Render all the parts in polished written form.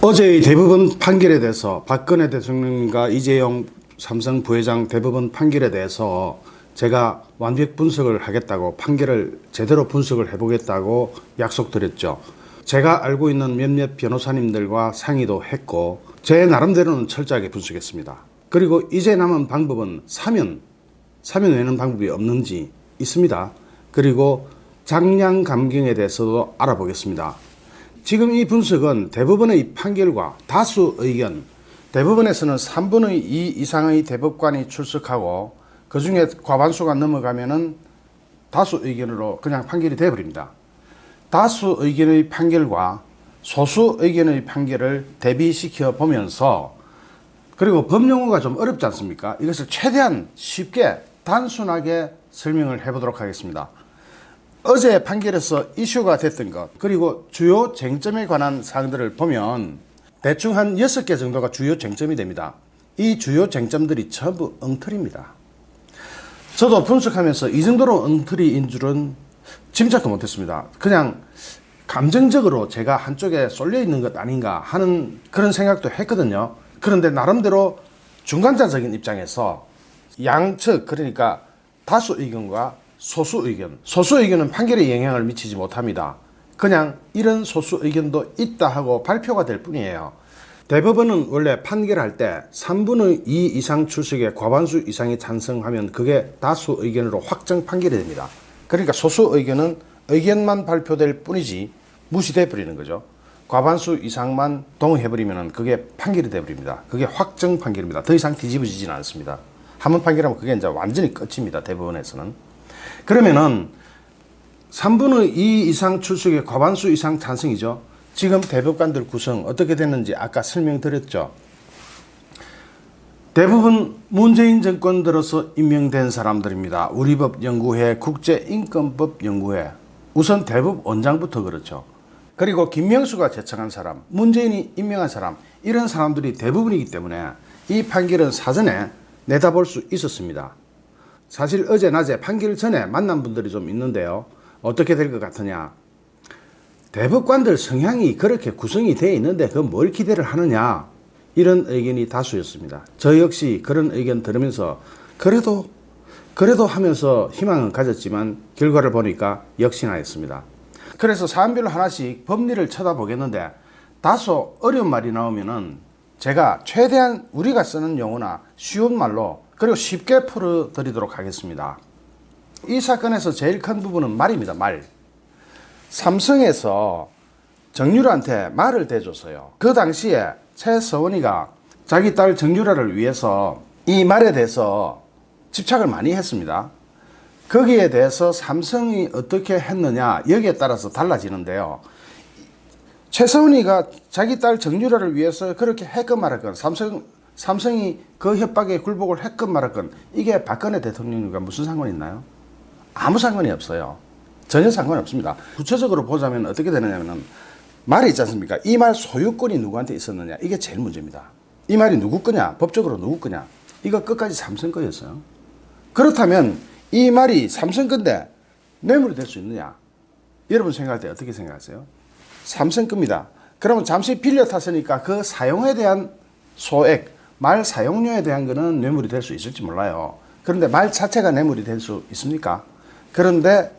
어제의 대법원 판결에 대해서 박근혜 대통령과 이재용 삼성 부회장 대법원 판결에 대해서 제가 완벽 분석을 하겠다고, 판결을 제대로 분석을 해보겠다고 약속드렸죠. 제가 알고 있는 몇몇 변호사님들과 상의도 했고 제 나름대로는 철저하게 분석했습니다. 그리고 이제 남은 방법은 사면 외에는 방법이 없는지 있습니다. 그리고 장량 감경에 대해서도 알아보겠습니다. 지금 이 분석은 대법원의 판결과 다수 의견, 대법원에서는 3분의 2 이상의 대법관이 출석하고 그 중에 과반수가 넘어가면은 다수 의견으로 그냥 판결이 되어버립니다. 다수 의견의 판결과 소수 의견의 판결을 대비시켜 보면서, 그리고 법용어가 좀 어렵지 않습니까? 이것을 최대한 쉽게 단순하게 설명을 해보도록 하겠습니다. 어제 판결에서 이슈가 됐던 것, 그리고 주요 쟁점에 관한 사항들을 보면 대충 한 6개 정도가 주요 쟁점이 됩니다. 이 주요 쟁점들이 전부 엉터리입니다. 저도 분석하면서 이 정도로 엉터리인 줄은 짐작도 못했습니다. 그냥 감정적으로 제가 한쪽에 쏠려 있는 것 아닌가 하는 그런 생각도 했거든요. 그런데 나름대로 중간자적인 입장에서 양측, 그러니까 다수 의견과 소수 의견은 판결에 영향을 미치지 못합니다. 그냥 이런 소수 의견도 있다 하고 발표가 될 뿐이에요. 대법원은 원래 판결할 때 3분의 2 이상 출석에 과반수 이상이 찬성하면 그게 다수 의견으로 확정 판결이 됩니다. 그러니까 소수 의견은 의견만 발표될 뿐이지 무시돼 버리는 거죠. 과반수 이상만 동의해버리면 그게 판결이 돼버립니다. 그게 확정 판결입니다. 더 이상 뒤집어지지는 않습니다. 한번 판결하면 그게 이제 완전히 끝입니다. 대법원에서는. 그러면은 3분의 2 이상 출석에 과반수 이상 찬성이죠. 지금 대법관들 구성 어떻게 됐는지 아까 설명드렸죠. 대부분 문재인 정권 들어서 임명된 사람들입니다. 우리법연구회, 국제인권법연구회, 우선 대법원장부터 그렇죠. 그리고 김명수가 제청한 사람, 문재인이 임명한 사람, 이런 사람들이 대부분이기 때문에 이 판결은 사전에 내다볼 수 있었습니다. 사실 어제 낮에 판결 전에 만난 분들이 좀 있는데요. 어떻게 될 것 같으냐. 대법관들 성향이 그렇게 구성이 되어 있는데 그 뭘 기대를 하느냐, 이런 의견이 다수였습니다. 저 역시 그런 의견 들으면서 그래도 하면서 희망은 가졌지만 결과를 보니까 역시나였습니다. 그래서 사안별로 하나씩 법리를 쳐다보겠는데 다소 어려운 말이 나오면은 제가 최대한 우리가 쓰는 용어나 쉬운 말로, 그리고 쉽게 풀어드리도록 하겠습니다. 이 사건에서 제일 큰 부분은 말입니다. 말. 삼성에서 정유라한테 말을 대줬어요. 그 당시에 최서원이가 자기 딸 정유라를 위해서 이 말에 대해서 집착을 많이 했습니다. 거기에 대해서 삼성이 어떻게 했느냐, 여기에 따라서 달라지는데요. 최서원이가 자기 딸 정유라를 위해서 그렇게 했건 말았건, 삼성이 그 협박에 굴복을 했건 말았건, 이게 박근혜 대통령과 무슨 상관이 있나요? 아무 상관이 없어요. 전혀 상관이 없습니다. 구체적으로 보자면 어떻게 되느냐면, 말이 있지 않습니까? 이 말 소유권이 누구한테 있었느냐, 이게 제일 문제입니다. 이 말이 누구 거냐, 법적으로 누구 거냐, 이거 끝까지 삼성 거였어요. 그렇다면 이 말이 삼성 건데 뇌물이 될 수 있느냐? 여러분 생각할 때 어떻게 생각하세요? 삼성 겁니다. 그러면 잠시 빌려 탔으니까 그 사용에 대한 소액, 말 사용료에 대한 거는 뇌물이 될 수 있을지 몰라요. 그런데 말 자체가 뇌물이 될 수 있습니까? 그런데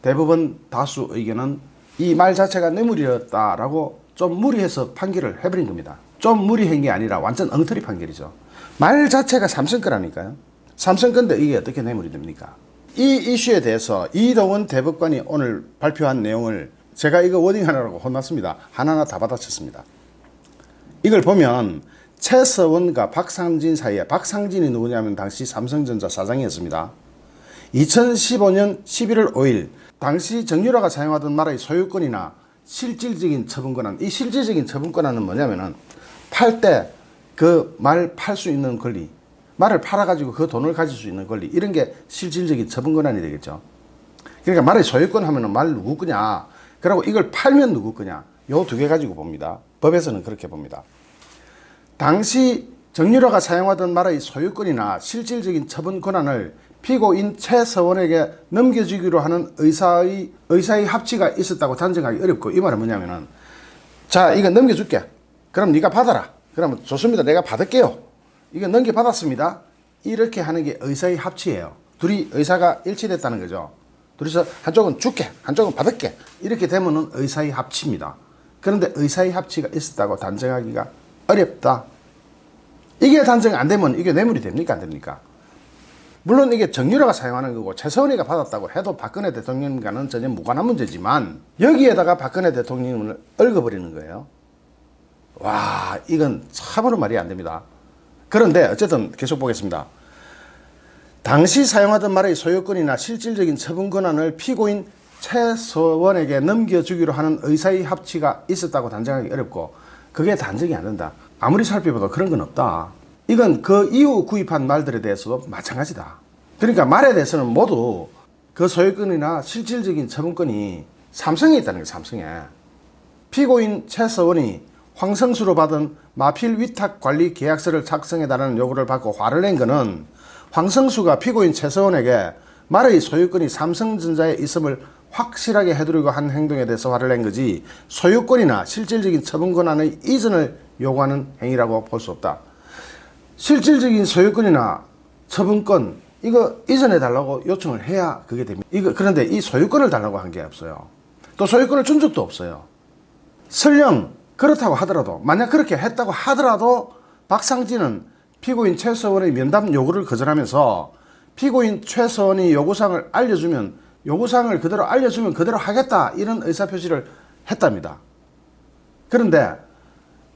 대법원 다수 의견은 이 말 자체가 뇌물이었다라고 좀 무리해서 판결을 해버린 겁니다. 좀 무리한 게 아니라 완전 엉터리 판결이죠. 말 자체가 삼성 거라니까요. 삼성 건데 이게 어떻게 뇌물이 됩니까? 이 이슈에 대해서 이동원 대법관이 오늘 발표한 내용을 제가 이거 워딩하느라고 혼났습니다. 하나하나 다 받아쳤습니다. 이걸 보면 최서원과 박상진 사이에, 박상진이 누구냐면 당시 삼성전자 사장이었습니다. 2015년 11월 5일 당시 정유라가 사용하던 말의 소유권이나 실질적인 처분권한, 이 실질적인 처분권한은 뭐냐면은 팔 때 그 말 팔 수 있는 권리, 말을 팔아가지고 그 돈을 가질 수 있는 권리, 이런 게 실질적인 처분권한이 되겠죠. 그러니까 말의 소유권 하면은 말 누구 거냐, 그리고 이걸 팔면 누구 거냐, 요 두 개 가지고 봅니다. 법에서는 그렇게 봅니다. 당시 정유라가 사용하던 말의 소유권이나 실질적인 처분 권한을 피고인 최서원에게 넘겨주기로 하는 의사의 합치가 있었다고 단정하기 어렵고, 이 말은 뭐냐면은, 자, 이거 넘겨줄게. 그럼 네가 받아라. 그러면 좋습니다. 내가 받을게요. 이거 넘겨받았습니다. 이렇게 하는 게 의사의 합치예요. 둘이 의사가 일치됐다는 거죠. 둘이서 한쪽은 줄게, 한쪽은 받을게. 이렇게 되면은 의사의 합치입니다. 그런데 의사의 합치가 있었다고 단정하기가 어렵다. 이게 단정 안 되면 이게 뇌물이 됩니까? 안 됩니까? 물론 이게 정유라가 사용하는 거고 최서원이가 받았다고 해도 박근혜 대통령과는 전혀 무관한 문제지만 여기에다가 박근혜 대통령을 얽어버리는 거예요. 와, 이건 참으로 말이 안 됩니다. 그런데 어쨌든 계속 보겠습니다. 당시 사용하던 말의 소유권이나 실질적인 처분 권한을 피고인 최서원에게 넘겨주기로 하는 의사의 합치가 있었다고 단정하기 어렵고 그게 단정이 안 된다. 아무리 살펴봐도 그런 건 없다. 이건 그 이후 구입한 말들에 대해서도 마찬가지다. 그러니까 말에 대해서는 모두 그 소유권이나 실질적인 처분권이 삼성에 있다는 거예요. 삼성에. 피고인 최서원이 황성수로 받은 마필 위탁 관리 계약서를 작성해달라는 요구를 받고 화를 낸 것은 황성수가 피고인 최서원에게 말의 소유권이 삼성전자에 있음을 확실하게 해두려고 한 행동에 대해서 화를 낸 거지 소유권이나 실질적인 처분 권한의 이전을 요구하는 행위라고 볼 수 없다. 실질적인 소유권이나 처분권 이거 이전해 달라고 요청을 해야 그게 됩니다. 그런데 이 소유권을 달라고 한 게 없어요. 또 소유권을 준 적도 없어요. 설령 그렇다고 하더라도 만약 그렇게 했다고 하더라도 박상진은 피고인 최서원의 면담 요구를 거절하면서 피고인 최서원이 요구사항을 알려주면 요구사항을 그대로 알려주면 그대로 하겠다 이런 의사표시를 했답니다. 그런데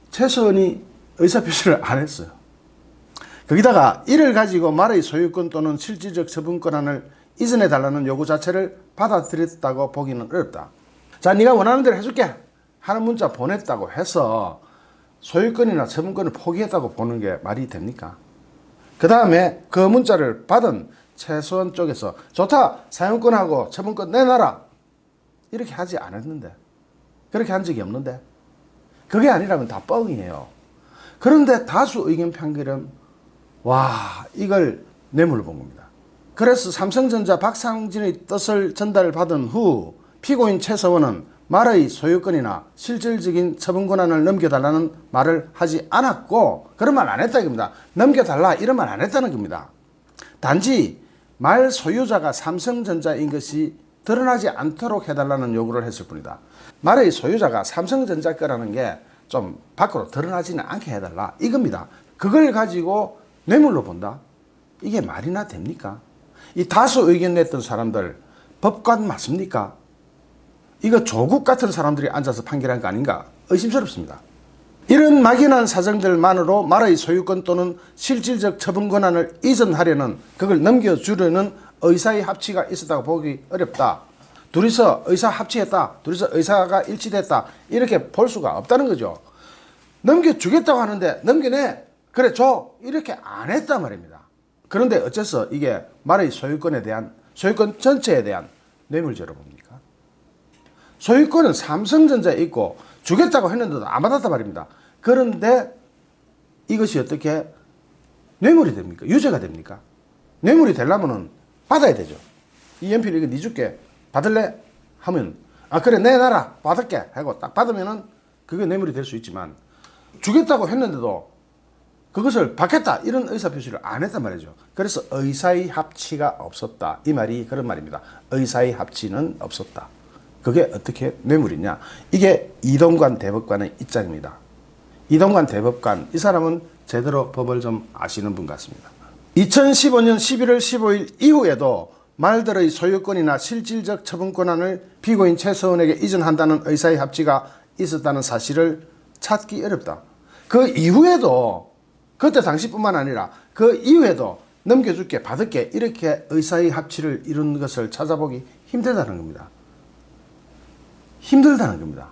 최서원이 의사표시를 안 했어요. 거기다가 이를 가지고 말의 소유권 또는 실질적 처분 권한을 이전해 달라는 요구 자체를 받아들였다고 보기는 어렵다. 자, 네가 원하는 대로 해줄게 하는 문자 보냈다고 해서 소유권이나 처분권을 포기했다고 보는 게 말이 됩니까? 그 다음에 그 문자를 받은 최서원 쪽에서 좋다, 사용권하고 처분권 내놔라 이렇게 하지 않았는데, 그렇게 한 적이 없는데, 그게 아니라면 다 뻥이에요. 그런데 다수 의견 판결은 와, 이걸 뇌물로 본 겁니다. 그래서 삼성전자 박상진의 뜻을 전달받은 후 피고인 최서원은 말의 소유권이나 실질적인 처분 권한을 넘겨달라는 말을 하지 않았고, 그런 말 안 했다 이겁니다. 넘겨달라 이런 말 안 했다는 겁니다. 단지 말 소유자가 삼성전자인 것이 드러나지 않도록 해달라는 요구를 했을 뿐이다. 말의 소유자가 삼성전자 거라는 게 좀 밖으로 드러나지는 않게 해달라 이겁니다. 그걸 가지고 뇌물로 본다? 이게 말이나 됩니까? 이 다수 의견 냈던 사람들 법관 맞습니까? 이거 조국 같은 사람들이 앉아서 판결한 거 아닌가 의심스럽습니다. 이런 막연한 사정들만으로 말의 소유권 또는 실질적 처분 권한을 이전하려는, 그걸 넘겨주려는 의사의 합치가 있었다고 보기 어렵다. 둘이서 의사 합치했다, 둘이서 의사가 일치됐다 이렇게 볼 수가 없다는 거죠. 넘겨주겠다고 하는데 넘겨내, 그래 줘, 이렇게 안 했단 말입니다. 그런데 어째서 이게 말의 소유권에 대한, 소유권 전체에 대한 뇌물죄로 봅니까? 소유권은 삼성전자에 있고 주겠다고 했는데도 안 받았단 말입니다. 그런데 이것이 어떻게 뇌물이 됩니까? 유죄가 됩니까? 뇌물이 되려면 받아야 되죠. 이 연필 이거 네 줄게, 받을래? 하면 그래 내놔라, 받을게 하고 딱 받으면은 그게 뇌물이 될 수 있지만, 주겠다고 했는데도 그것을 받겠다 이런 의사표시를 안 했단 말이죠. 그래서 의사의 합치가 없었다 이 말이 그런 말입니다. 의사의 합치는 없었다. 그게 어떻게 뇌물이냐? 이게 이동관 대법관의 입장입니다. 이동관 대법관, 이 사람은 제대로 법을 좀 아시는 분 같습니다. 2015년 11월 15일 이후에도 말들의 소유권이나 실질적 처분 권한을 피고인 최서원에게 이전한다는 의사의 합치가 있었다는 사실을 찾기 어렵다. 그 이후에도, 그때 당시뿐만 아니라 그 이후에도 넘겨줄게, 받을게 이렇게 의사의 합치를 이룬 것을 찾아보기 힘들다는 겁니다. 힘들다는 겁니다.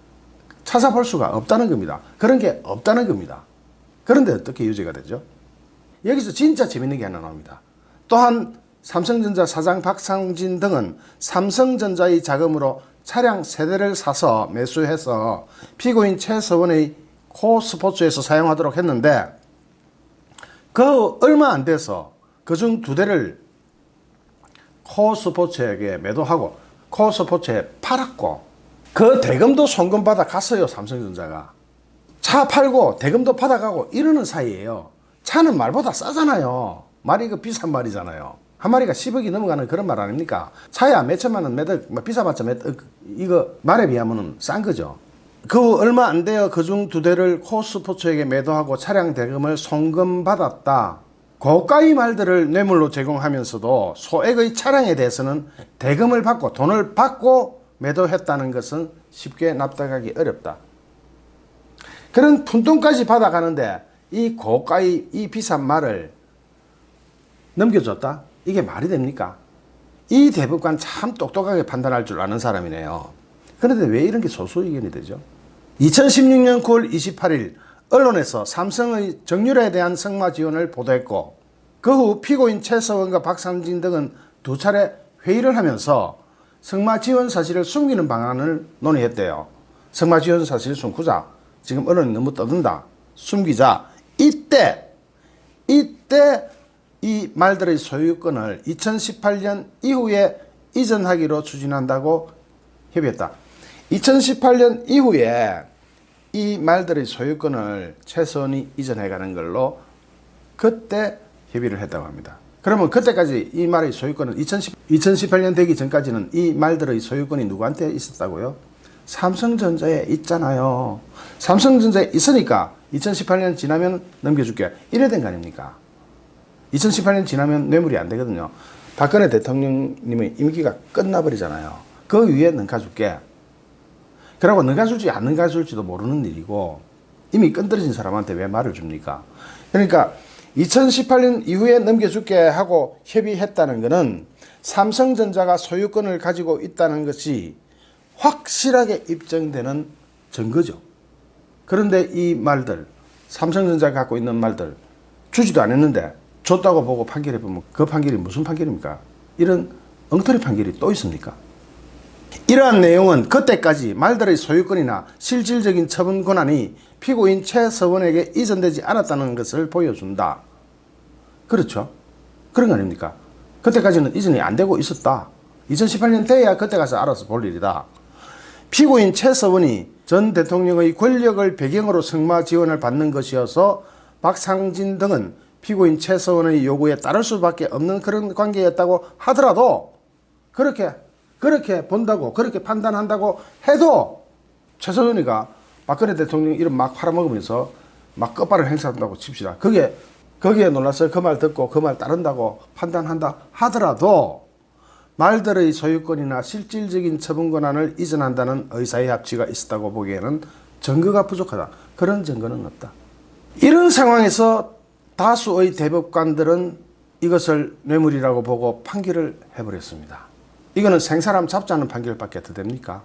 찾아볼 수가 없다는 겁니다. 그런 게 없다는 겁니다. 그런데 어떻게 유죄가 되죠? 여기서 진짜 재밌는 게 하나 나옵니다. 또한 삼성전자 사장 박상진 등은 삼성전자의 자금으로 차량 세대를 사서 매수해서 피고인 최서원의 코스포츠에서 사용하도록 했는데, 그 얼마 안 돼서 그중 2대를 코스포츠에게 매도하고 코스포츠에 팔았고, 그 대금도 송금받아 갔어요. 삼성전자가. 차 팔고 대금도 받아가고 이러는 사이에요. 차는 말보다 싸잖아요. 말이 그 비싼 말이잖아요. 한 마리가 10억이 넘어가는 그런 말 아닙니까? 차야 몇 천만 원, 몇 억, 뭐 비싸봤자 몇 억, 이거 말에 비하면 싼 거죠. 그 얼마 안 돼요. 그중 2대를 코스포츠에게 매도하고 차량 대금을 송금받았다. 고가의 말들을 뇌물로 제공하면서도 소액의 차량에 대해서는 대금을 받고 돈을 받고 매도했다는 것은 쉽게 납득하기 어렵다. 그런 푼돈까지 받아가는데 이 고가의 이 비싼 말을 넘겨줬다? 이게 말이 됩니까? 이 대법관 참 똑똑하게 판단할 줄 아는 사람이네요. 그런데 왜 이런 게 소수 의견이 되죠? 2016년 9월 28일 언론에서 삼성의 정유라에 대한 성마 지원을 보도했고 그 후 피고인 최서원과 박상진 등은 2차례 회의를 하면서 성마 지원 사실을 숨기는 방안을 논의했대요. 성마 지원 사실을 숨기자. 지금 언론이 너무 떠든다. 숨기자. 이때 이 말들의 소유권을 2018년 이후에 이전하기로 추진한다고 협의했다. 2018년 이후에 이 말들의 소유권을 최소한이 이전해가는 걸로 그때 협의를 했다고 합니다. 그러면 그때까지 이 말의 소유권은 2018년 되기 전까지는 이 말들의 소유권이 누구한테 있었다고요? 삼성전자에 있잖아요. 삼성전자에 있으니까 2018년 지나면 넘겨줄게. 이래 된 거 아닙니까? 2018년 지나면 뇌물이 안 되거든요. 박근혜 대통령님의 임기가 끝나버리잖아요. 그 위에 넘겨줄게. 그러고 넘겨줄지 안 넘겨줄지도 모르는 일이고 이미 끈떨어진 사람한테 왜 말을 줍니까? 그러니까 2018년 이후에 넘겨줄게 하고 협의했다는 것은 삼성전자가 소유권을 가지고 있다는 것이 확실하게 입증되는 증거죠. 그런데 이 말들, 삼성전자가 갖고 있는 말들 주지도 않았는데 줬다고 보고 판결해보면 그 판결이 무슨 판결입니까? 이런 엉터리 판결이 또 있습니까? 이러한 내용은 그때까지 말들의 소유권이나 실질적인 처분 권한이 피고인 최서원에게 이전되지 않았다는 것을 보여준다. 그렇죠? 그런 거 아닙니까? 그때까지는 이전이 안 되고 있었다. 2018년 돼야 그때 가서 알아서 볼 일이다. 피고인 최서원이 전 대통령의 권력을 배경으로 성마 지원을 받는 것이어서 박상진 등은 피고인 최서원의 요구에 따를 수밖에 없는 그런 관계였다고 하더라도 그렇게 본다고 그렇게 판단한다고 해도 최서원이가 박근혜 대통령 이름 막 팔아먹으면서 막 끝발을 행사한다고 칩시다. 거기에 놀라서 그 말 듣고 그 말 따른다고 판단한다 하더라도 말들의 소유권이나 실질적인 처분 권한을 이전한다는 의사의 합치가 있었다고 보기에는 증거가 부족하다. 그런 증거는 없다. 이런 상황에서 다수의 대법관들은 이것을 뇌물이라고 보고 판결을 해버렸습니다. 이거는 생사람 잡자는 판결밖에 더 됩니까?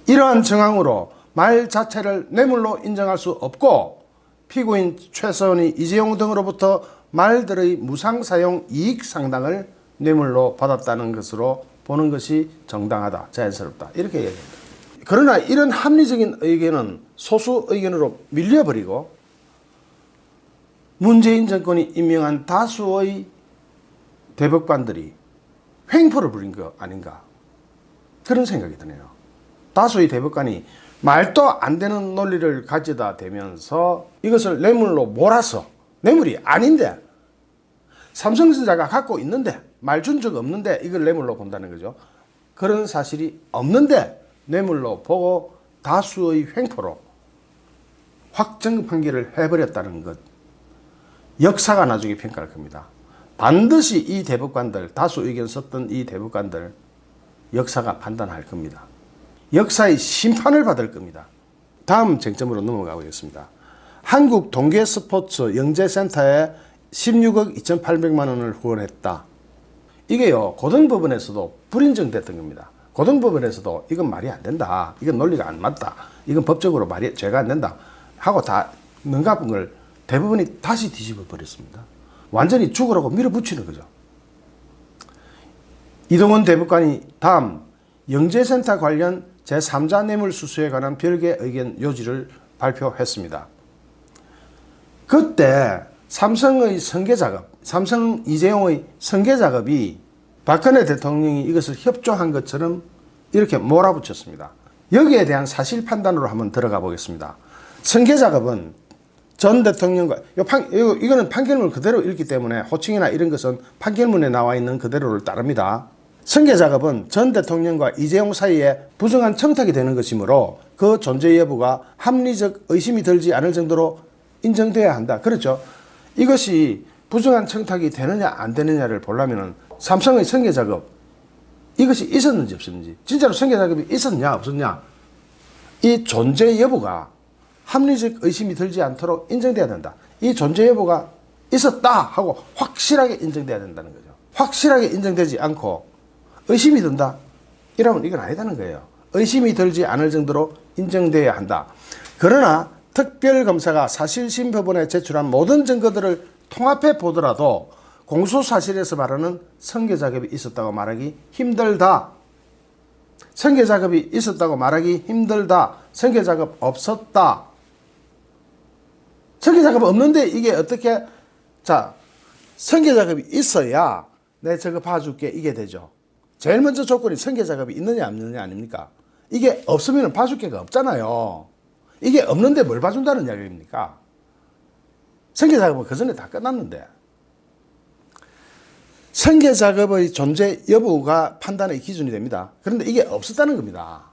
이러한 정황으로 말 자체를 뇌물로 인정할 수 없고 피고인 최서원이 이재용 등으로부터 말들의 무상사용 이익 상당을 뇌물로 받았다는 것으로 보는 것이 정당하다, 자연스럽다 이렇게 얘기합니다. 그러나 이런 합리적인 의견은 소수 의견으로 밀려버리고 문재인 정권이 임명한 다수의 대법관들이 횡포를 부린 거 아닌가 그런 생각이 드네요. 다수의 대법관이 말도 안 되는 논리를 가져다 대면서 이것을 뇌물로 몰아서 뇌물이 아닌데 삼성전자가 갖고 있는데 말 준 적 없는데 이걸 뇌물로 본다는 거죠. 그런 사실이 없는데 뇌물로 보고 다수의 횡포로 확정 판결을 해버렸다는 것. 역사가 나중에 평가할 겁니다. 반드시 이 대법관들, 다수 의견 썼던 이 대법관들 역사가 판단할 겁니다. 역사의 심판을 받을 겁니다. 다음 쟁점으로 넘어가 보겠습니다. 한국 동계스포츠 영재센터에 16억 2,800만 원을 후원했다. 이게요, 고등법원에서도 불인정됐던 겁니다. 고등법원에서도 이건 말이 안 된다. 이건 논리가 안 맞다. 이건 법적으로 죄가 안 된다. 하고 다 능가한 걸 대법원이 다시 뒤집어 버렸습니다. 완전히 죽으라고 밀어붙이는 거죠. 이동원 대법관이 다음 영재센터 관련 제3자 뇌물 수수에 관한 별개 의견 요지를 발표했습니다. 그때 삼성의 선계작업, 삼성 이재용의 선계작업이 박근혜 대통령이 이것을 협조한 것처럼 이렇게 몰아붙였습니다. 여기에 대한 사실 판단으로 한번 들어가 보겠습니다. 승계 작업은 전 대통령과 이거는 판결문 그대로 읽기 때문에 호칭이나 이런 것은 판결문에 나와 있는 그대로를 따릅니다. 승계 작업은 전 대통령과 이재용 사이에 부정한 청탁이 되는 것이므로 그 존재 여부가 합리적 의심이 들지 않을 정도로 인정돼야 한다. 그렇죠. 이것이 부정한 청탁이 되느냐 안 되느냐를 보려면 삼성의 승계 작업 이것이 있었는지 없었는지, 진짜로 승계 작업이 있었냐 없었냐, 이 존재 여부가 합리적 의심이 들지 않도록 인정돼야 된다. 이 존재 여부가 있었다 하고 확실하게 인정돼야 된다는 거죠. 확실하게 인정되지 않고 의심이 든다 이러면 이건 아니다는 거예요. 의심이 들지 않을 정도로 인정돼야 한다. 그러나 특별검사가 사실심법원에 제출한 모든 증거들을 통합해 보더라도 공소사실에서 말하는 승계 작업이 있었다고 말하기 힘들다. 승계 작업이 있었다고 말하기 힘들다. 승계 작업 없었다. 승계 작업 없는데 이게 어떻게, 자, 승계 작업이 있어야 내 저거 봐줄게 이게 되죠. 제일 먼저 조건이 승계 작업이 있느냐 없느냐 아닙니까? 이게 없으면 봐줄 게가 없잖아요. 이게 없는데 뭘 봐준다는 이야기입니까? 승계 작업은 그 전에 다 끝났는데. 승계 작업의 존재 여부가 판단의 기준이 됩니다. 그런데 이게 없었다는 겁니다.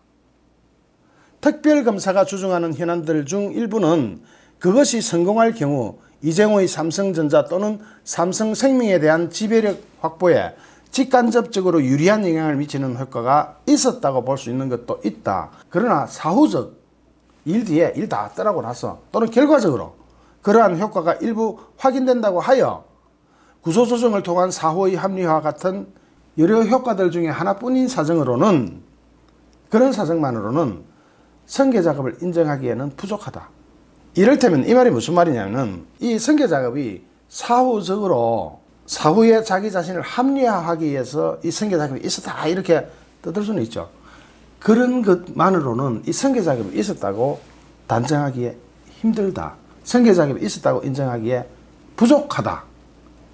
특별검사가 주장하는 현안들 중 일부는 그것이 성공할 경우 이재용의 삼성전자 또는 삼성생명에 대한 지배력 확보에 직간접적으로 유리한 영향을 미치는 효과가 있었다고 볼 수 있는 것도 있다. 그러나 사후적 일 뒤에 일 다 떠나고 나서 또는 결과적으로 그러한 효과가 일부 확인된다고 하여 구조조정을 통한 사후의 합리화와 같은 여러 효과들 중에 하나뿐인 사정으로는, 그런 사정만으로는 승계 작업을 인정하기에는 부족하다. 이를테면 이 말이 무슨 말이냐면, 이 승계 작업이 사후적으로 사후에 자기 자신을 합리화하기 위해서 이 승계 작업이 있었다 이렇게 떠들 수는 있죠. 그런 것만으로는 이 승계 작업이 있었다고 단정하기에 힘들다. 승계 작업이 있었다고 인정하기에 부족하다.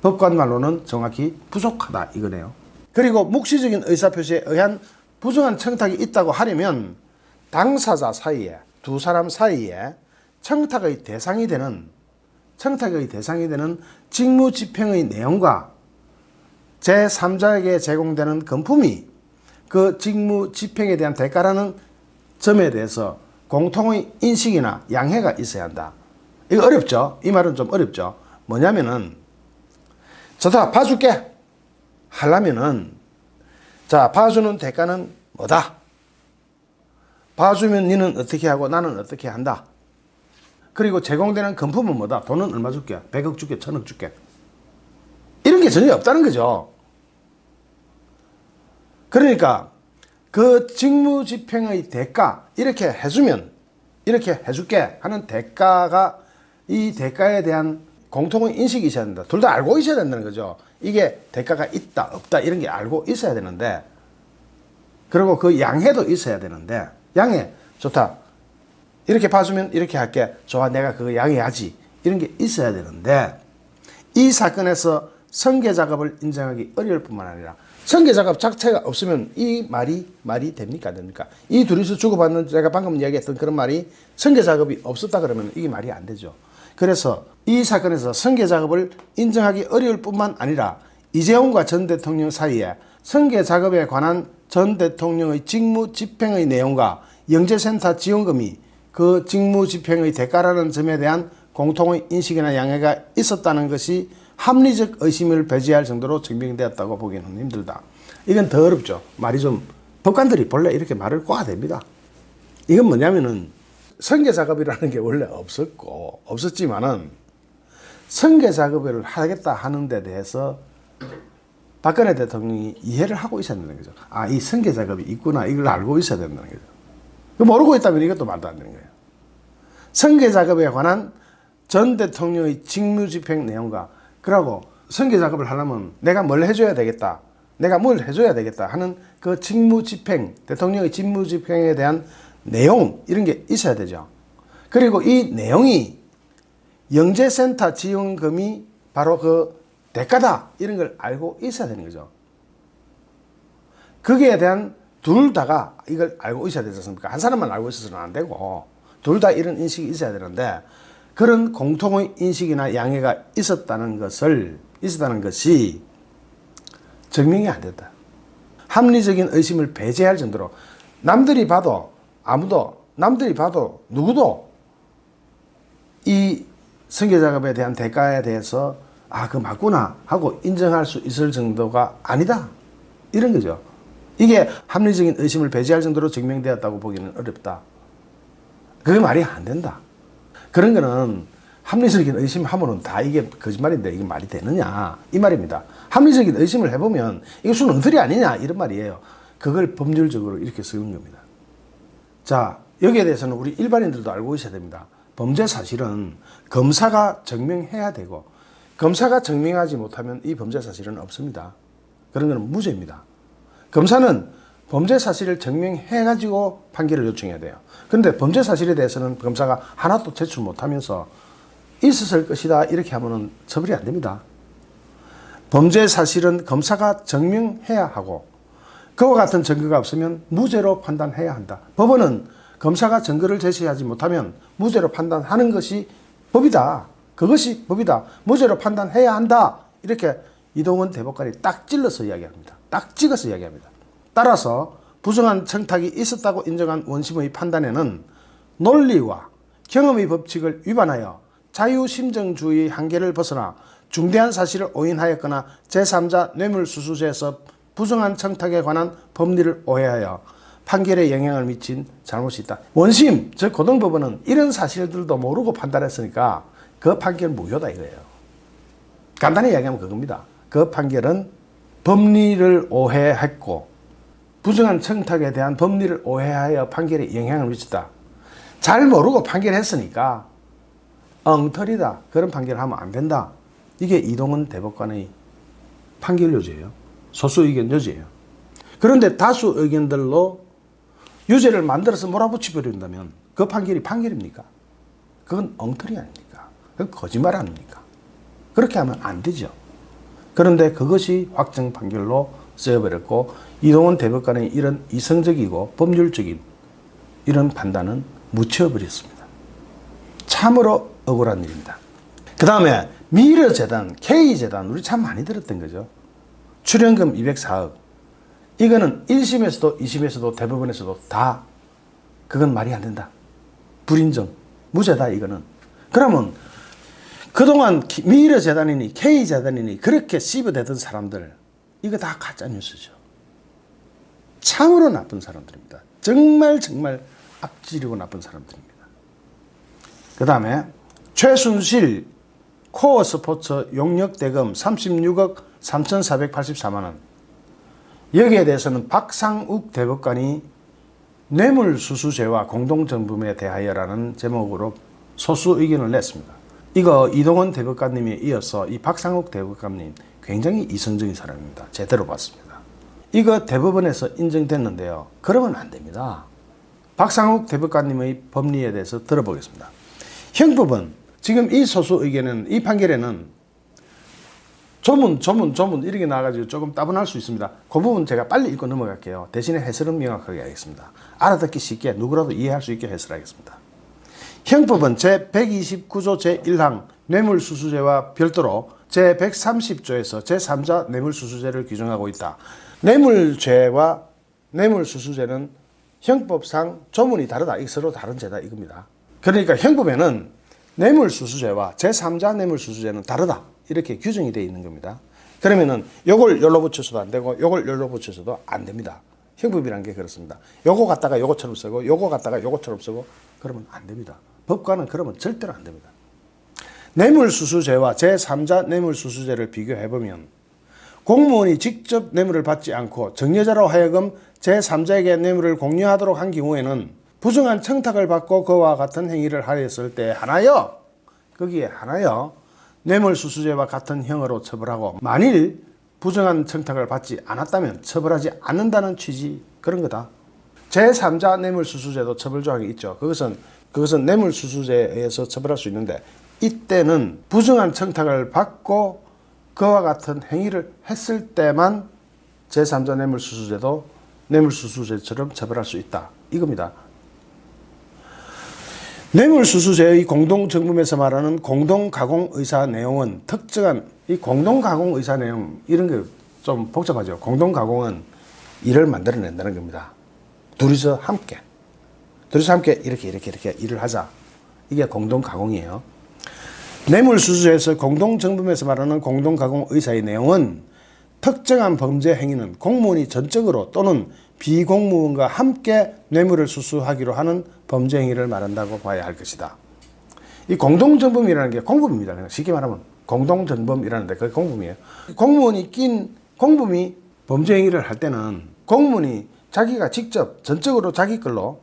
법관 말로는 정확히 부족하다 이거네요. 그리고 묵시적인 의사표시에 의한 부정한 청탁이 있다고 하려면 당사자 사이에, 두 사람 사이에 청탁의 대상이 되는 직무집행의 내용과 제3자에게 제공되는 금품이 그 직무집행에 대한 대가라는 점에 대해서 공통의 인식이나 양해가 있어야 한다. 이거 어렵죠? 이 말은 좀 어렵죠? 뭐냐면은, 좋다, 봐줄게 하려면은, 자, 봐주는 대가는 뭐다? 봐주면 니는 어떻게 하고 나는 어떻게 한다? 그리고 제공되는 금품은 뭐다? 돈은 얼마 줄게? 100억 줄게? 1000억 줄게? 이런 게 전혀 없다는 거죠. 그러니까 그 직무집행의 대가, 이렇게 해주면 이렇게 해줄게 하는 대가가, 이 대가에 대한 공통의 인식이 있어야 된다. 둘 다 알고 있어야 된다는 거죠. 이게 대가가 있다 없다 이런 게 알고 있어야 되는데, 그리고 그 양해도 있어야 되는데, 양해 좋다, 이렇게 봐주면 이렇게 할게, 좋아, 내가 그거 양해하지, 이런 게 있어야 되는데, 이 사건에서 승계 작업을 인정하기 어려울 뿐만 아니라 승계 작업 자체가 없으면 이 말이 됩니까 안 됩니까? 이 둘이서 주고받는, 제가 방금 이야기했던 그런 말이 승계 작업이 없었다 그러면 이게 말이 안 되죠. 그래서 이 사건에서 승계 작업을 인정하기 어려울 뿐만 아니라 이재용과 전 대통령 사이에 승계 작업에 관한 전 대통령의 직무 집행의 내용과 영재센터 지원금이 그 직무 집행의 대가라는 점에 대한 공통의 인식이나 양해가 있었다는 것이 합리적 의심을 배제할 정도로 증명되었다고 보기는 힘들다. 이건 더 어렵죠. 말이 좀, 법관들이 본래 이렇게 말을 꼬아댑니다. 이건 뭐냐면은, 승계 작업이라는 게 원래 없었지만은 승계 작업을 하겠다 하는 데 대해서 박근혜 대통령이 이해를 하고 있어야 된다는 거죠. 아, 이 승계 작업이 있구나, 이걸 알고 있어야 된다는 거죠. 모르고 있다면 이것도 말도 안 되는 거예요. 승계 작업에 관한 전 대통령의 직무집행 내용과, 그러고 승계 작업을 하려면 내가 뭘 해줘야 되겠다, 내가 뭘 해줘야 되겠다 하는 그 직무집행, 대통령의 직무집행에 대한 내용, 이런 게 있어야 되죠. 그리고 이 내용이 영재센터 지원금이 바로 그 대가다, 이런 걸 알고 있어야 되는 거죠. 거기에 대한 둘 다가 이걸 알고 있어야 되지 않습니까? 한 사람만 알고 있어서는 안 되고 둘 다 이런 인식이 있어야 되는데 그런 공통의 인식이나 양해가 있었다는 것이 증명이 안 됐다. 합리적인 의심을 배제할 정도로 남들이 봐도 누구도 이 선계 작업에 대한 대가에 대해서 그거 맞구나 하고 인정할 수 있을 정도가 아니다. 이런 거죠. 이게 합리적인 의심을 배제할 정도로 증명되었다고 보기는 어렵다. 그게 말이 안 된다. 그런 거는 합리적인 의심하면은 다 이게 거짓말인데 이게 말이 되느냐 이 말입니다. 합리적인 의심을 해보면 이거 순 엉터리 아니냐 이런 말이에요. 그걸 법률적으로 이렇게 쓰는 겁니다. 자, 여기에 대해서는 우리 일반인들도 알고 있어야 됩니다. 범죄 사실은 검사가 증명해야 되고 검사가 증명하지 못하면 이 범죄 사실은 없습니다. 그런 거는 무죄입니다. 검사는 범죄 사실을 증명해가지고 판결을 요청해야 돼요. 그런데 범죄 사실에 대해서는 검사가 하나도 제출 못하면서 있었을 것이다 이렇게 하면은 처벌이 안 됩니다. 범죄 사실은 검사가 증명해야 하고 그와 같은 증거가 없으면 무죄로 판단해야 한다. 법원은 검사가 증거를 제시하지 못하면 무죄로 판단하는 것이 법이다. 그것이 법이다. 무죄로 판단해야 한다. 이렇게 이동원 대법관이 딱 찔러서 이야기합니다. 딱 찍어서 이야기합니다. 따라서 부정한 청탁이 있었다고 인정한 원심의 판단에는 논리와 경험의 법칙을 위반하여 자유심정주의 한계를 벗어나 중대한 사실을 오인하였거나 제3자 뇌물수수죄에서 부정한 청탁에 관한 법리를 오해하여 판결에 영향을 미친 잘못이 있다. 원심, 즉 고등법원은 이런 사실들도 모르고 판단했으니까 그 판결 무효다 이거예요. 간단히 이야기하면 그겁니다. 그 판결은 법리를 오해했고 부정한 청탁에 대한 법리를 오해하여 판결에 영향을 미쳤다. 잘 모르고 판결했으니까 엉터리다. 그런 판결을 하면 안 된다. 이게 이동원 대법관의 판결 요지예요. 소수 의견 요지예요. 그런데 다수 의견들로 유죄를 만들어서 몰아붙여 버린다면 그 판결이 판결입니까? 그건 엉터리 아닙니까? 그건 거짓말 아닙니까? 그렇게 하면 안 되죠. 그런데 그것이 확정 판결로 쓰여버렸고 이동원 대법관의 이런 이성적이고 법률적인 이런 판단은 묻혀버렸습니다. 참으로 억울한 일입니다. 그 다음에 미르재단, K재단 우리 참 많이 들었던 거죠. 출연금 204억 이거는 1심에서도 2심에서도 대법원에서도 다 그건 말이 안 된다. 불인정, 무죄다 이거는. 그러면 그동안 미르재단이니 K재단이니 그렇게 씹어대던 사람들 이거 다 가짜뉴스죠. 참으로 나쁜 사람들입니다. 정말 앞지르고 나쁜 사람들입니다. 그 다음에 최순실 코어스포츠 용역대금 36억 3,484만원 여기에 대해서는 박상욱 대법관이 뇌물수수죄와 공동정범에 대하여라는 제목으로 소수 의견을 냈습니다. 이거 이동원 대법관님에 이어서 이 박상욱 대법관님 굉장히 이성적인 사람입니다. 제대로 봤습니다. 이거 대법원에서 인정됐는데요. 그러면 안 됩니다. 박상욱 대법관님의 법리에 대해서 들어보겠습니다. 형법은 지금 이 소수 의견은 이 판결에는 조문 이렇게 나와가지고 조금 따분할 수 있습니다. 그 부분 제가 빨리 읽고 넘어갈게요. 대신에 해설은 명확하게 하겠습니다. 알아듣기 쉽게 누구라도 이해할 수 있게 해설하겠습니다. 형법은 제129조 제1항 뇌물수수죄와 별도로 제130조에서 제3자 뇌물수수죄를 규정하고 있다. 뇌물죄와 뇌물수수죄는 형법상 조문이 다르다. 이게 서로 다른 죄다 이겁니다. 그러니까 형법에는 뇌물수수죄와 제3자 뇌물수수죄는 다르다. 이렇게 규정이 되어 있는 겁니다. 그러면은 요걸 열로 붙여서도 안 되고 요걸 열로 붙여서도 안 됩니다. 형법이라는 게 그렇습니다. 요거 갖다가 요거처럼 쓰고 요거 갖다가 요거처럼 쓰고 그러면 안 됩니다. 법관은 그러면 절대로 안 됩니다. 뇌물수수죄와 제3자 뇌물수수죄를 비교해보면 공무원이 직접 뇌물을 받지 않고 정여자로 하여금 제3자에게 뇌물을 공유하도록 한 경우에는 부정한 청탁을 받고 그와 같은 행위를 하였을 때 하나여 거기에 하나여 뇌물수수죄와 같은 형으로 처벌하고 만일 부정한 청탁을 받지 않았다면 처벌하지 않는다는 취지 그런 거다. 제3자 뇌물수수죄도 처벌조항이 있죠. 그것은 뇌물수수죄에 의해서 처벌할 수 있는데 이때는 부정한 청탁을 받고 그와 같은 행위를 했을 때만 제3자 뇌물수수죄도 뇌물수수죄처럼 처벌할 수 있다. 이겁니다. 뇌물수수죄의 공동정범에서 말하는 공동가공의사 내용은 특정한 이 공동가공의사 내용 이런 게 좀 복잡하죠. 공동가공은 일을 만들어낸다는 겁니다. 둘이서 함께 이렇게 일을 하자. 이게 공동가공이에요. 뇌물수수죄에서 공동정범에서 말하는 공동가공의사의 내용은 특정한 범죄 행위는 공무원이 전적으로 또는 비공무원과 함께 뇌물을 수수하기로 하는 범죄 행위를 말한다고 봐야 할 것이다. 이 공동정범이라는 게 공범입니다. 쉽게 말하면 공동정범이라는데 그게 공범이에요. 공범이 범죄 행위를 할 때는 공무원이 자기가 직접 전적으로 자기 걸로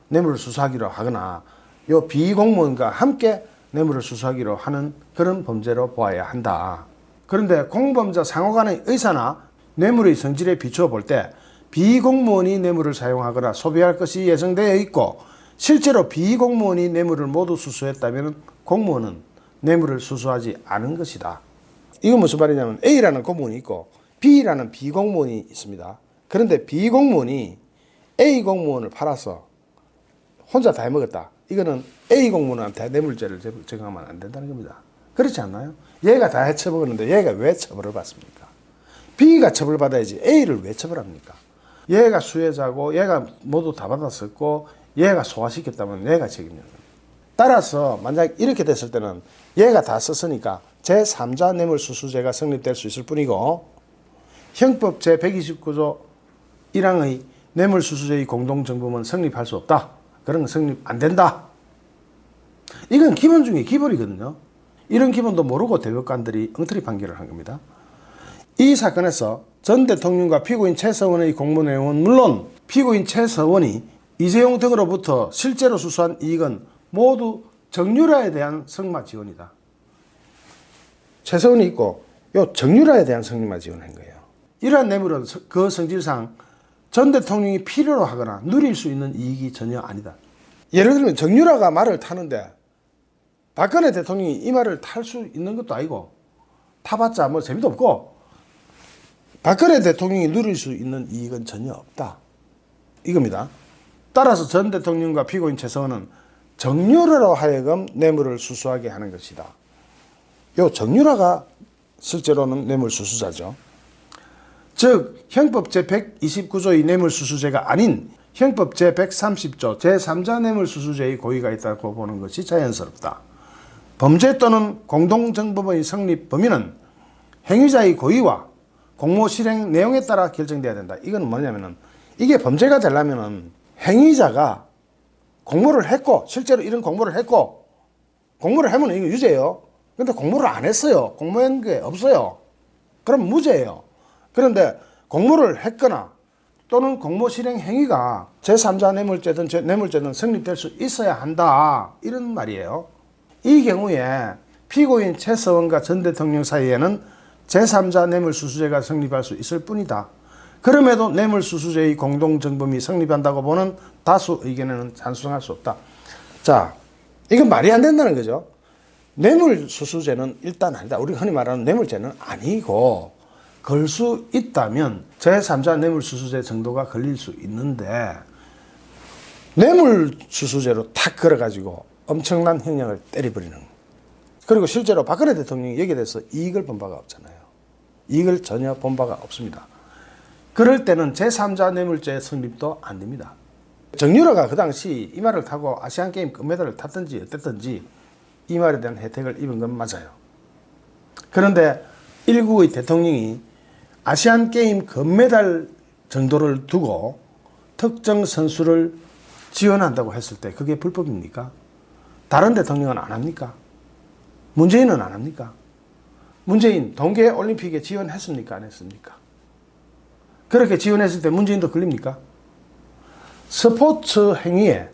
뇌물을 수수하기로 하거나 요 비공무원과 함께 뇌물을 수수하기로 하는 그런 범죄로 보아야 한다. 그런데 공범자 상호 간의 의사나 뇌물의 성질에 비추어 볼 때 비공무원이 뇌물을 사용하거나 소비할 것이 예정되어 있고 실제로 비공무원이 뇌물을 모두 수수했다면 공무원은 뇌물을 수수하지 않은 것이다. 이건 무슨 말이냐면 A라는 공무원이 있고 B라는 비공무원이 있습니다. 그런데 비공무원이 A 공무원을 팔아서 혼자 다 해먹었다. 이거는 A 공무원한테 뇌물죄를 적용하면 안 된다는 겁니다. 그렇지 않나요? 얘가 다 해쳐먹었는데 얘가 왜 처벌을 받습니까? B가 처벌받아야지 A를 왜 처벌합니까? 얘가 수혜자고 얘가 모두 다 받았었고 얘가 소화시켰다면 얘가 책임져요. 따라서 만약 이렇게 됐을 때는 얘가 다 썼으니까 제3자 뇌물수수죄가 성립될 수 있을 뿐이고 형법 제129조 1항의 뇌물수수죄의 공동정범은 성립할 수 없다. 그런 건 성립 안 된다. 이건 기본 중에 기본이거든요. 이런 기본도 모르고 대법관들이 엉터리 판결을 한 겁니다. 이 사건에서 전 대통령과 피고인 최서원의 공모 내용은 물론 피고인 최서원이 이재용 등으로부터 실제로 수수한 이익은 모두 정유라에 대한 성마 지원이다. 최서원이 있고 요 정유라에 대한 성마 지원한 거예요. 이러한 뇌물은 그 성질상 전 대통령이 필요로 하거나 누릴 수 있는 이익이 전혀 아니다. 예를 들면 정유라가 말을 타는데 박근혜 대통령이 이 말을 탈 수 있는 것도 아니고 타봤자 뭐 재미도 없고 박근혜 대통령이 누릴 수 있는 이익은 전혀 없다. 이겁니다. 따라서 전 대통령과 피고인 최서원은 정유라로 하여금 뇌물을 수수하게 하는 것이다. 요 정유라가 실제로는 뇌물 수수자죠. 즉 형법 제129조의 뇌물수수죄가 아닌 형법 제130조 제3자 뇌물수수죄의 고의가 있다고 보는 것이 자연스럽다. 범죄 또는 공동정범의 성립 범위는 행위자의 고의와 공모 실행 내용에 따라 결정돼야 된다. 이건 뭐냐면은 이게 범죄가 되려면은 행위자가 공모를 했고 실제로 이런 공모를 했고 공모를 하면 이거 유죄예요. 근데 공모를 안 했어요. 공모한 게 없어요. 그럼 무죄예요. 그런데 공모를 했거나 또는 공모 실행 행위가 제3자 뇌물죄든 성립될 수 있어야 한다. 이런 말이에요. 이 경우에 피고인 최서원과 전 대통령 사이에는 제3자 뇌물수수죄가 성립할 수 있을 뿐이다. 그럼에도 뇌물수수죄의 공동정범이 성립한다고 보는 다수 의견에는 찬성할 수 없다. 자, 이건 말이 안 된다는 거죠. 뇌물수수죄는 일단 아니다. 우리가 흔히 말하는 뇌물죄는 아니고 걸 수 있다면 제3자 뇌물수수죄 정도가 걸릴 수 있는데 뇌물수수죄로 탁 걸어가지고 엄청난 형량을 때려버리는. 그리고 실제로 박근혜 대통령이 여기에 대해서 이익을 본 바가 없잖아요. 이익을 전혀 본 바가 없습니다. 그럴 때는 제3자 뇌물죄 성립도 안 됩니다. 정유라가 그 당시 이 말을 타고 아시안게임 금메달을 탔든지 어땠든지 이 말에 대한 혜택을 입은 건 맞아요. 그런데 일국의 대통령이 아시안게임 금메달 정도를 두고 특정 선수를 지원한다고 했을 때 그게 불법입니까? 다른 대통령은 안 합니까? 문재인은 안 합니까? 문재인 동계올림픽에 지원했습니까? 안 했습니까? 그렇게 지원했을 때 문재인도 걸립니까? 스포츠 행위에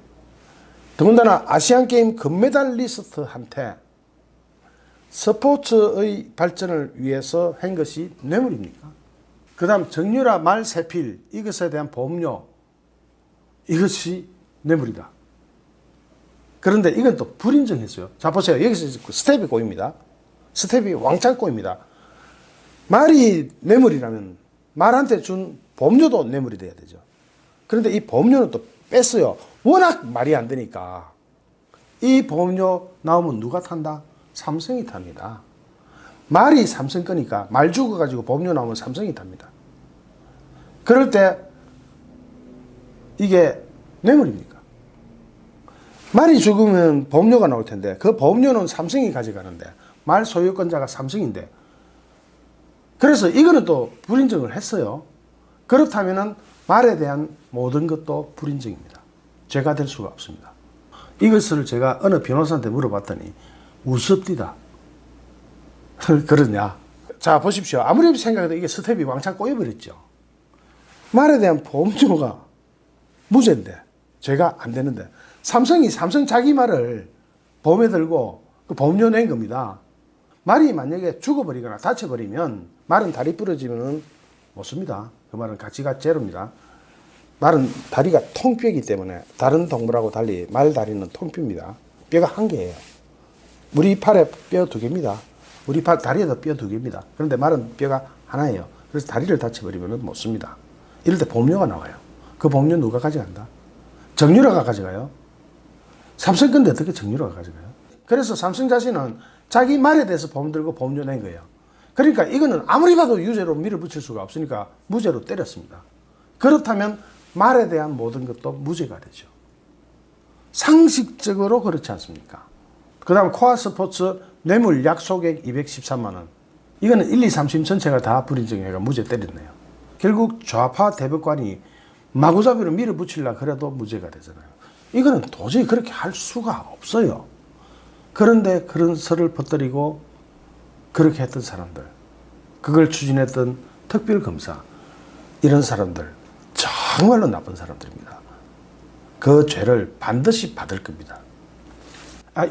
더군다나 아시안게임 금메달리스트한테 스포츠의 발전을 위해서 한 것이 뇌물입니까? 그 다음 정유라 말세필 이것에 대한 보험료 이것이 뇌물이다. 그런데 이건 또 불인정했어요. 자 보세요. 여기서 스텝이 꼬입니다. 스텝이 왕창 꼬입니다. 말이 뇌물이라면 말한테 준 보험료도 뇌물이 돼야 되죠. 그런데 이 보험료는 또 뺐어요. 워낙 말이 안 되니까 이 보험료 나오면 누가 탄다? 삼성이 탑니다. 말이 삼성 거니까 말 죽어가지고 보험료 나오면 삼성이 탑니다. 그럴 때 이게 뇌물입니까? 말이 죽으면 보험료가 나올 텐데 그 보험료는 삼성이 가져가는데 말 소유권자가 삼성인데, 그래서 이거는 또 불인정을 했어요. 그렇다면 말에 대한 모든 것도 불인정입니다. 죄가 될 수가 없습니다. 이것을 제가 어느 변호사한테 물어봤더니 우습디다. 그러냐? 자, 보십시오. 아무리 생각해도 이게 스텝이 왕창 꼬여버렸죠. 말에 대한 보험료가 무죄인데 죄가 안 되는데 삼성 자기 말을 보험에 들고 그 보험료 낸 겁니다. 말이 만약에 죽어버리거나 다쳐버리면, 말은 다리 부러지면 못 씁니다. 그 말은 가치가 제로입니다. 말은 다리가 통뼈이기 때문에 다른 동물하고 달리 말 다리는 통뼈입니다. 뼈가 한 개예요. 우리 팔에 뼈 두 개입니다. 우리 팔 다리에도 뼈 두 개입니다. 그런데 말은 뼈가 하나예요. 그래서 다리를 다쳐버리면 못 씁니다. 이럴 때 보험료가 나와요. 그 보험료 누가 가져간다? 정유라가 가져가요. 삼성 건데 어떻게 정유라가 가져가요? 그래서 삼성 자신은 자기 말에 대해서 보험 들고 보험료 낸 거예요. 그러니까 이거는 아무리 봐도 유죄로 밀어붙일 수가 없으니까 무죄로 때렸습니다. 그렇다면 말에 대한 모든 것도 무죄가 되죠. 상식적으로 그렇지 않습니까? 그 다음 코아스포츠 뇌물 약소액 213만 원. 이거는 1, 2, 3심 전체가 다 불인정해가 무죄 때렸네요. 결국 좌파 대법관이 마구잡이로 밀어붙이려고 그래도 무죄가 되잖아요. 이거는 도저히 그렇게 할 수가 없어요. 그런데 그런 설을 퍼뜨리고 그렇게 했던 사람들, 그걸 추진했던 특별검사, 이런 사람들 정말로 나쁜 사람들입니다. 그 죄를 반드시 받을 겁니다.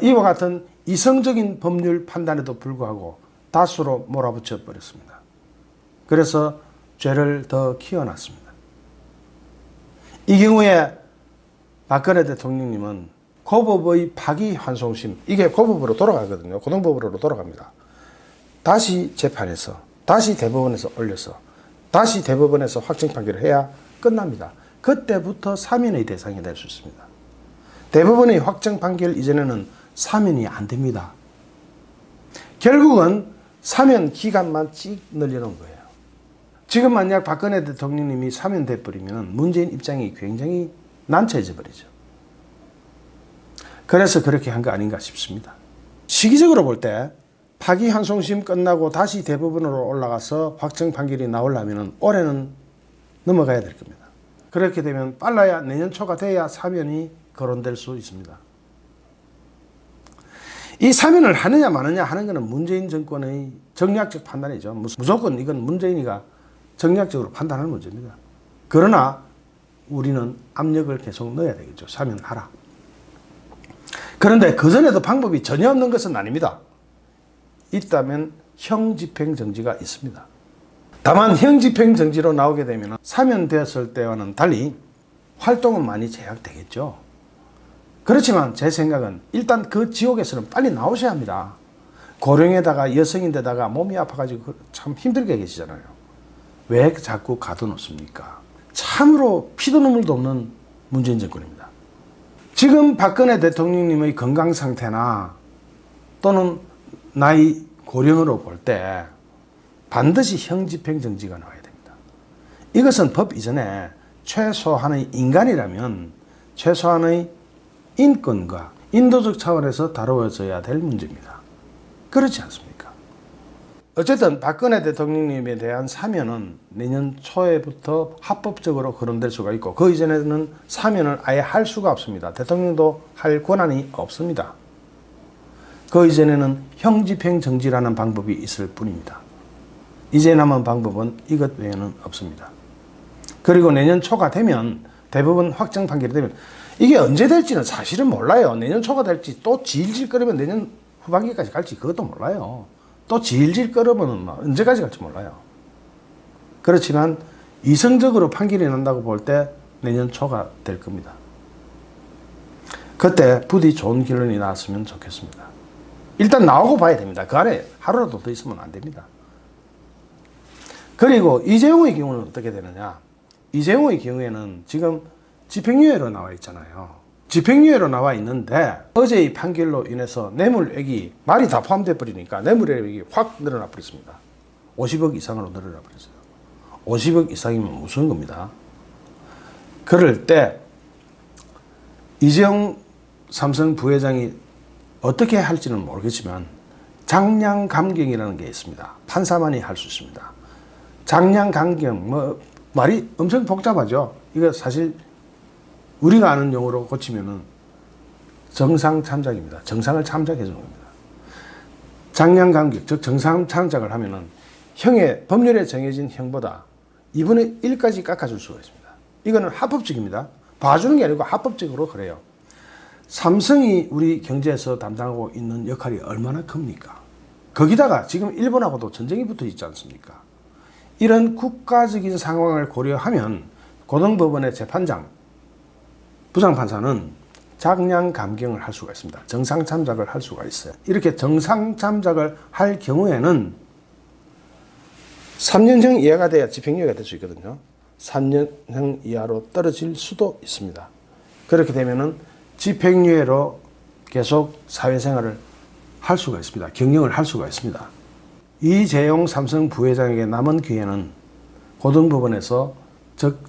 이와 같은 이성적인 법률 판단에도 불구하고 다수로 몰아붙여 버렸습니다. 그래서 죄를 더 키워놨습니다. 이 경우에 박근혜 대통령님은 고법의 파기환송심, 이게 고법으로 돌아가거든요. 고등법으로 돌아갑니다. 다시 재판에서, 다시 대법원에서 올려서, 다시 대법원에서 확정 판결을 해야 끝납니다. 그때부터 사면의 대상이 될 수 있습니다. 대법원의 확정 판결 이전에는 사면이 안 됩니다. 결국은 사면 기간만 찍 늘려놓은 거예요. 지금 만약 박근혜 대통령님이 사면돼 버리면 문재인 입장이 굉장히 난처해져 버리죠. 그래서 그렇게 한 거 아닌가 싶습니다. 시기적으로 볼 때 파기환송심 끝나고 다시 대법원으로 올라가서 확정 판결이 나오려면 올해는 넘어가야 될 겁니다. 그렇게 되면 빨라야 내년 초가 돼야 사면이 거론될 수 있습니다. 이 사면을 하느냐 마느냐 하는 것은 문재인 정권의 정략적 판단이죠. 무조건 이건 문재인이가 정략적으로 판단하는 문제입니다. 그러나 우리는 압력을 계속 넣어야 되겠죠. 사면하라. 그런데 그전에도 방법이 전혀 없는 것은 아닙니다. 있다면 형집행정지가 있습니다. 다만 형집행정지로 나오게 되면 사면되었을 때와는 달리 활동은 많이 제약되겠죠. 그렇지만 제 생각은 일단 그 지옥에서는 빨리 나오셔야 합니다. 고령에다가 여성인데다가 몸이 아파가지고 참 힘들게 계시잖아요. 왜 자꾸 가둬놓습니까? 참으로 피도 눈물도 없는 문재인 정권입니다. 지금 박근혜 대통령님의 건강 상태나 또는 나이 고령으로 볼 때 반드시 형집행정지가 나와야 됩니다. 이것은 법 이전에 최소한의 인간이라면 최소한의 인권과 인도적 차원에서 다루어져야 될 문제입니다. 그렇지 않습니까? 어쨌든 박근혜 대통령님에 대한 사면은 내년 초에부터 합법적으로 거론될 수가 있고 그 이전에는 사면을 아예 할 수가 없습니다. 대통령도 할 권한이 없습니다. 그 이전에는 형집행정지라는 방법이 있을 뿐입니다. 이제 남은 방법은 이것 외에는 없습니다. 그리고 내년 초가 되면 대법원 확정 판결이 되면 이게 언제 될지는 사실은 몰라요. 내년 초가 될지 또 질질 끌으면 내년 후반기까지 갈지 그것도 몰라요. 또 질질 끌으면 언제까지 갈지 몰라요. 그렇지만 이성적으로 판결이 난다고 볼 때 내년 초가 될 겁니다. 그때 부디 좋은 결론이 나왔으면 좋겠습니다. 일단 나오고 봐야 됩니다. 그 안에 하루라도 더 있으면 안 됩니다. 그리고 이재용의 경우는 어떻게 되느냐. 이재용의 경우에는 지금 집행유예로 나와 있잖아요. 집행유예로 나와 있는데 어제의 판결로 인해서 뇌물액이 말이 다 포함돼 버리니까 뇌물액이 확 늘어나 버렸습니다. 50억 이상으로 늘어나 버렸어요. 50억 이상이면 무서운 겁니다. 그럴 때 이재용 삼성 부회장이 어떻게 할지는 모르겠지만 장량감경이라는 게 있습니다. 판사만이 할 수 있습니다. 장량감경 뭐 말이 엄청 복잡하죠. 이거 사실 우리가 아는 용어로 고치면은 정상참작입니다. 정상을 참작해 주는 겁니다. 장량감경, 즉 정상참작을 하면은 형의 법률에 정해진 형보다 2분의 1까지 깎아줄 수가 있습니다. 이거는 합법적입니다. 봐주는 게 아니고 합법적으로 그래요. 삼성이 우리 경제에서 담당하고 있는 역할이 얼마나 큽니까? 거기다가 지금 일본하고도 전쟁이 붙어 있지 않습니까? 이런 국가적인 상황을 고려하면 고등법원의 재판장, 부장판사는 장량감경을 할 수가 있습니다. 정상참작을 할 수가 있어요. 이렇게 정상참작을 할 경우에는 3년형 이하가 돼야 집행유예가 될 수 있거든요. 3년형 이하로 떨어질 수도 있습니다. 그렇게 되면은 집행유예로 계속 사회생활을 할 수가 있습니다. 경영을 할 수가 있습니다. 이재용 삼성 부회장에게 남은 기회는 고등법원에서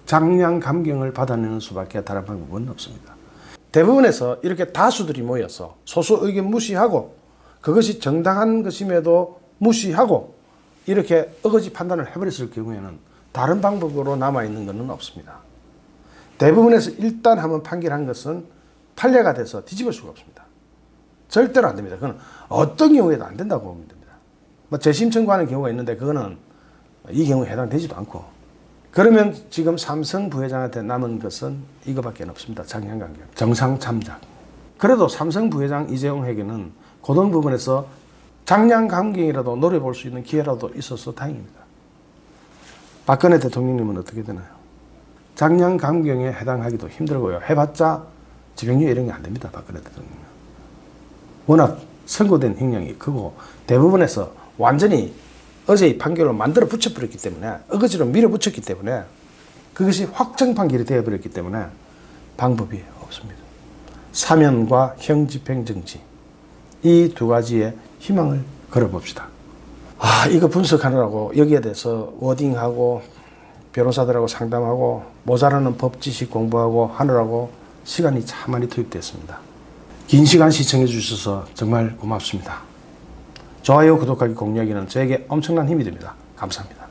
장량감경을 받아내는 수밖에 다른 방법은 없습니다. 대법원에서 이렇게 다수들이 모여서 소수 의견 무시하고 그것이 정당한 것임에도 무시하고 이렇게 어거지 판단을 해버렸을 경우에는 다른 방법으로 남아있는 것은 없습니다. 대법원에서 일단 한번 판결한 것은 판례가 돼서 뒤집을 수가 없습니다. 절대로 안 됩니다. 그건 어떤 경우에도 안 된다고 보면 됩니다. 뭐 재심 청구하는 경우가 있는데 그거는 이 경우에 해당되지도 않고, 그러면 지금 삼성 부회장한테 남은 것은 이거밖에 없습니다. 장량감경, 정상참작. 그래도 삼성 부회장 이재용에게는 고등법원에서 장량감경이라도 노려볼 수 있는 기회라도 있어서 다행입니다. 박근혜 대통령님은 어떻게 되나요? 장량감경에 해당하기도 힘들고요. 해봤자 집행유예 이런 게 안 됩니다. 박근혜 대통령은. 워낙 선고된 형량이 크고 대법원에서 완전히 어제의 판결을 만들어 붙여버렸기 때문에, 어거지로 밀어붙였기 때문에 그것이 확정 판결이 되어버렸기 때문에 방법이 없습니다. 사면과 형집행정지, 이 두 가지의 희망을 걸어봅시다. 이거 분석하느라고 여기에 대해서 워딩하고 변호사들하고 상담하고 모자라는 법 지식 공부하고 하느라고 시간이 참 많이 투입됐습니다. 긴 시간 시청해 주셔서 정말 고맙습니다. 좋아요, 구독하기, 공유하기는 저에게 엄청난 힘이 됩니다. 감사합니다.